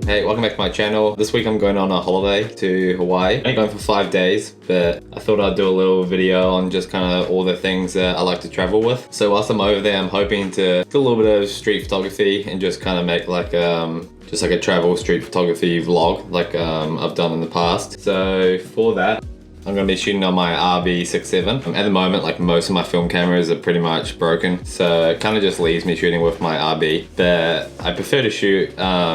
Hey, welcome back to my channel. This week I'm going on a holiday to Hawaii. I'm going for 5 days, but I thought I'd do a little video on just kind of all the things that I like to travel with. So whilst I'm over there, I'm hoping to do a little bit of street photography and just kind of make like just like a travel street photography vlog like I've done in the past. So for that, I'm going to be shooting on my RB67. At the moment, like most of my film cameras are pretty much broken, so it kind of just leaves me shooting with my RB. But I prefer to shoot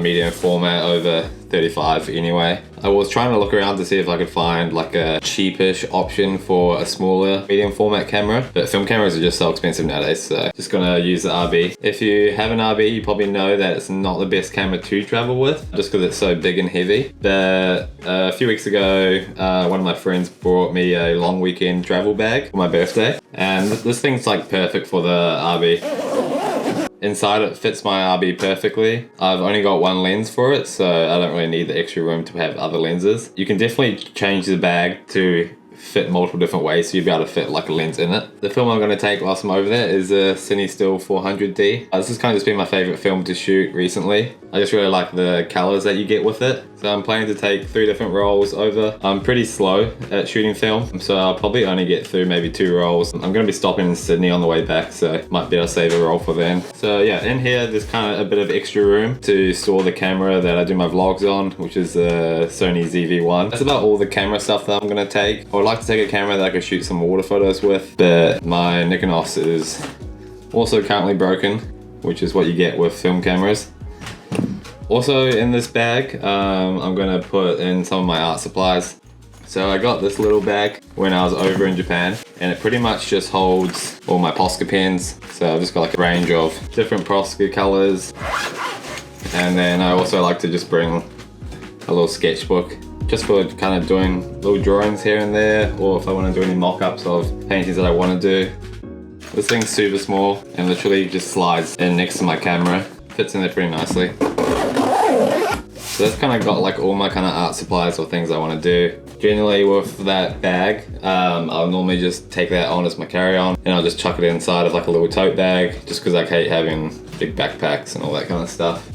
medium format over 35 anyway. I was trying to look around to see if I could find like a cheapish option for a smaller medium format camera, but film cameras are just so expensive nowadays, so just gonna use the RB. If you have an RB, you probably know that it's not the best camera to travel with, just because it's so big and heavy. But a few weeks ago, one of my friends brought me a long weekend travel bag for my birthday, and this thing's like perfect for the RB. Inside it fits my RB perfectly. I've only got one lens for it, so I don't really need the extra room to have other lenses. You can definitely change the bag to fit multiple different ways, so you'll be able to fit like a lens in it. The film I'm going to take whilst I'm over there is a Cinestill 400D. This has kind of just been my favourite film to shoot recently. I just really like the colours that you get with it. So I'm planning to take 3 different rolls over. I'm pretty slow at shooting film, so I'll probably only get through maybe 2 rolls. I'm going to be stopping in Sydney on the way back, so might be able to save a roll for then. So yeah, in here there's kind of a bit of extra room to store the camera that I do my vlogs on, which is the Sony ZV-1. That's about all the camera stuff that I'm going to take. I would like to take a camera that I could shoot some water photos with, but my Nikonos is also currently broken, which is what you get with film cameras. Also in this bag, I'm gonna put in some of my art supplies. So I got this little bag when I was over in Japan, and it pretty much just holds all my Posca pens. So I've just got like a range of different Posca colors. And then I also like to just bring a little sketchbook, just for kind of doing little drawings here and there, or if I want to do any mock-ups of paintings that I want to do. This thing's super small and literally just slides in next to my camera. Fits in there pretty nicely. So that's kind of got like all my kind of art supplies or things I want to do. Generally with that bag, I'll normally just take that on as my carry-on, and I'll just chuck it inside of like a little tote bag, just because I hate having big backpacks and all that kind of stuff.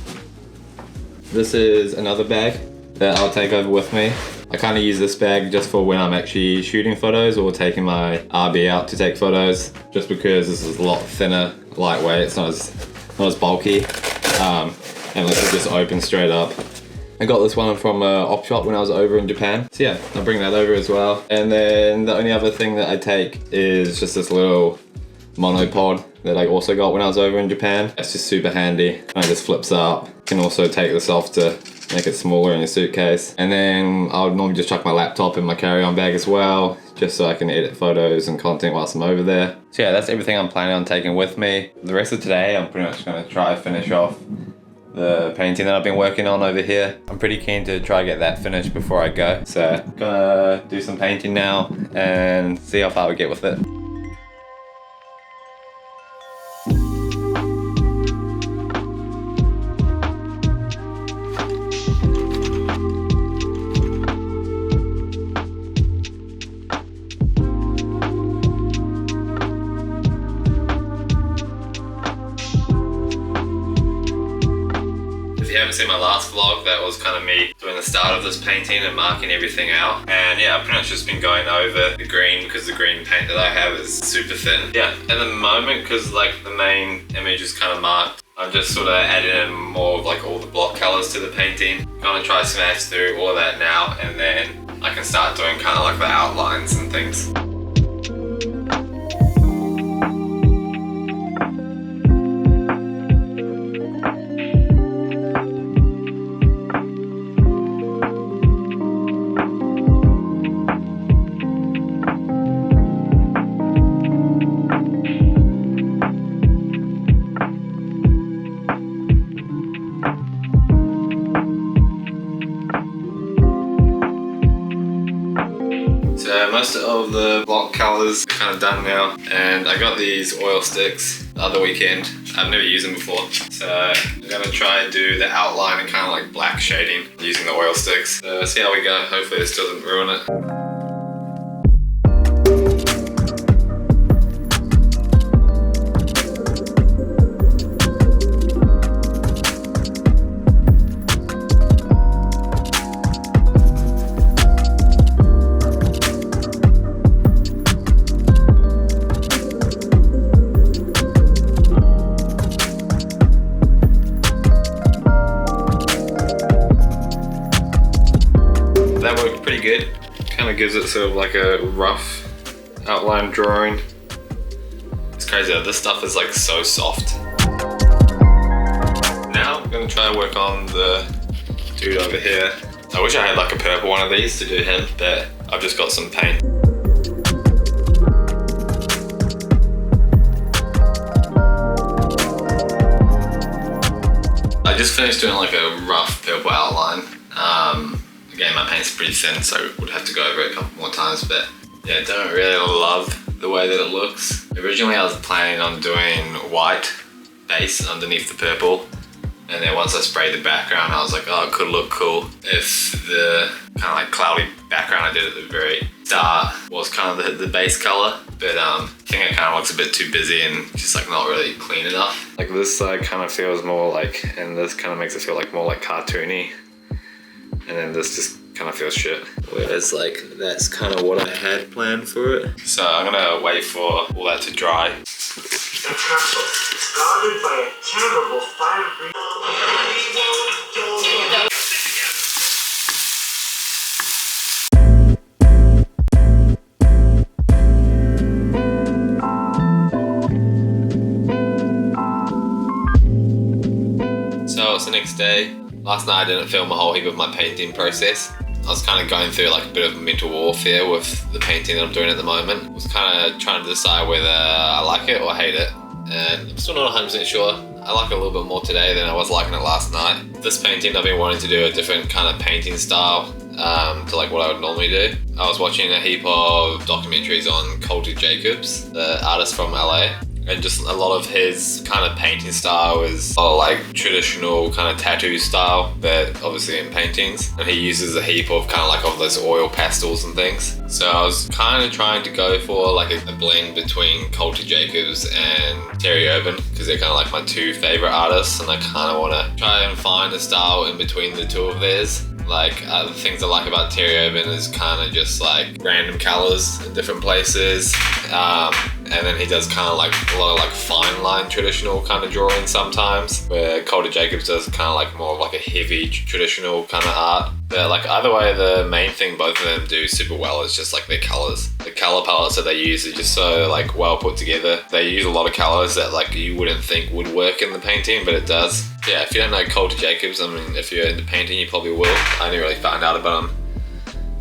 This is another bag that I'll take over with me. I kind of use this bag just for when I'm actually shooting photos or taking my RB out to take photos, just because this is a lot thinner, lightweight, it's not as bulky, and this is just open straight up. I got this one from Op Shop when I was over in Japan, so yeah, I'll bring that over as well. And then the only other thing that I take is just this little monopod that I also got when I was over in Japan. It's just super handy, and it just flips up. You can also take this off to make it smaller in your suitcase. And then I would normally just chuck my laptop in my carry-on bag as well, just so I can edit photos and content whilst I'm over there. So yeah, that's everything I'm planning on taking with me. The rest of today, I'm pretty much going to try to finish off the painting that I've been working on over here. I'm pretty keen to try to get that finished before I go. So gonna do some painting now and see how far we get with it. If you haven't seen my last vlog, that was kind of me doing the start of this painting and marking everything out. And yeah, I've pretty much just been going over the green, because the green paint that I have is super thin. Yeah, at the moment, because like the main image is kind of marked, I'm just sort of adding in more of like all the block colors to the painting. Gonna try to smash through all of that now, and then I can start doing kind of like the outlines and things. So most of the block colours are kind of done now, and I got these oil sticks the other weekend. I've never used them before, so I'm gonna try and do the outline and kind of like black shading using the oil sticks. So see how we go. Hopefully this doesn't ruin it. of gives it sort of like a rough outline drawing. It's crazy though, this stuff is like so soft. Now I'm gonna try to work on the dude over here. I wish I had like a purple one of these to do him, but I've just got some paint. I just finished doing like a rough purple outline. Again, my paint's pretty thin, so would have to go over it a couple more times, but yeah, I don't really love the way that it looks. Originally I was planning on doing white base underneath the purple, and then once I sprayed the background I was like, oh, it could look cool if the kind of like cloudy background I did at the very start was kind of the base color, but I think it kind of looks a bit too busy and just like not really clean enough. Like this side kind of feels more like, and this kind of makes it feel like more like cartoony, and then this just kind of feels shit. Whereas like that's kind of what I had planned for it. So I'm gonna wait for all that to dry. A castle guarded by a terrible fire. So it's the next day. Last night I didn't film a whole heap of my painting process. I was kind of going through like a bit of mental warfare with the painting that I'm doing at the moment. I was kind of trying to decide whether I like it or hate it, and I'm still not 100% sure. I like it a little bit more today than I was liking it last night. This painting, I've been wanting to do a different kind of painting style to like what I would normally do. I was watching a heap of documentaries on Colter Jacobs, the artist from LA. And just a lot of his kind of painting style is like traditional kind of tattoo style, but obviously in paintings. And he uses a heap of kind of like of those oil pastels and things. So I was kind of trying to go for like a blend between Colter Jacobs and Terry Urban, because they're kind of like my two favorite artists, and I kind of want to try and find a style in between the two of theirs. Like the things I like about Terry Urban is kind of just like random colors in different places, and then he does kind of like a lot of like fine line traditional kind of drawing sometimes, where Colter Jacobs does kind of like more of like a heavy traditional kind of art. But like either way, the main thing both of them do super well is just like their colors. The color palettes that they use are just so like well put together. They use a lot of colors that like you wouldn't think would work in the painting, but it does. Yeah, if you don't know Colter Jacobs, I mean, if you're into painting, you probably will. I only really found out about him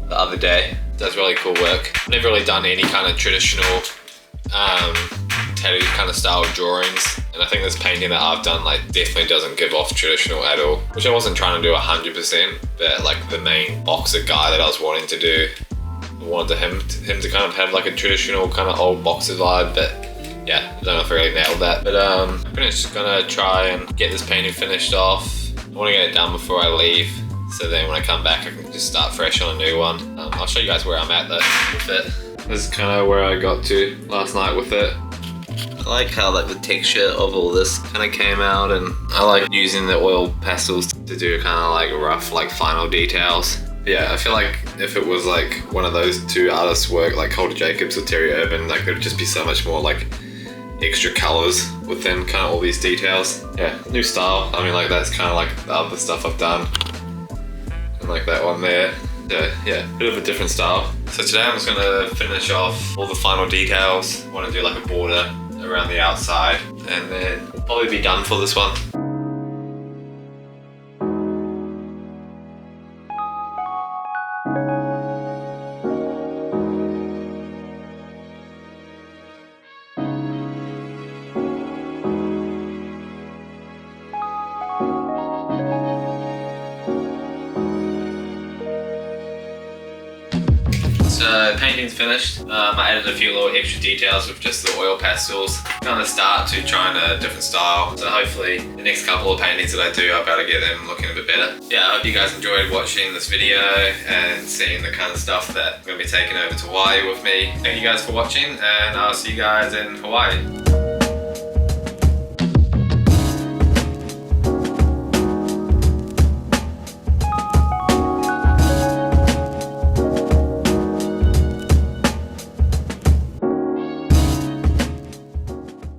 the other day. Does really cool work. I've never really done any kind of traditional tattoo kind of style drawings, and I think this painting that I've done like definitely doesn't give off traditional at all, which I wasn't trying to do 100%, but like the main boxer guy that I was wanting to do, I wanted him to kind of have like a traditional kind of old boxer vibe, but yeah, I don't know if I really nailed that. But I'm just gonna try and get this painting finished off. I want to get it done before I leave, so then when I come back I can just start fresh on a new one. I'll show you guys where I'm at though with it. This is kind of where I got to last night with it. I like how like the texture of all this kind of came out, and I like using the oil pastels to do kind of like rough like final details. Yeah, I feel like if it was like one of those two artists' work, like Colter Jacobs or Terry Urban, like there'd just be so much more like extra colors within kind of all these details. Yeah, new style. I mean, like that's kind of like the other stuff I've done, and like that one there. So yeah, bit of a different style. So today I'm just gonna finish off all the final details. I want to do like a border around the outside, and then we'll probably be done for this one. So painting's finished. I added a few little extra details with just the oil pastels. Kind of start to trying a different style. So hopefully the next couple of paintings that I do, I'll be able to get them looking a bit better. Yeah, I hope you guys enjoyed watching this video and seeing the kind of stuff that I'm going to be taking over to Hawaii with me. Thank you guys for watching, and I'll see you guys in Hawaii.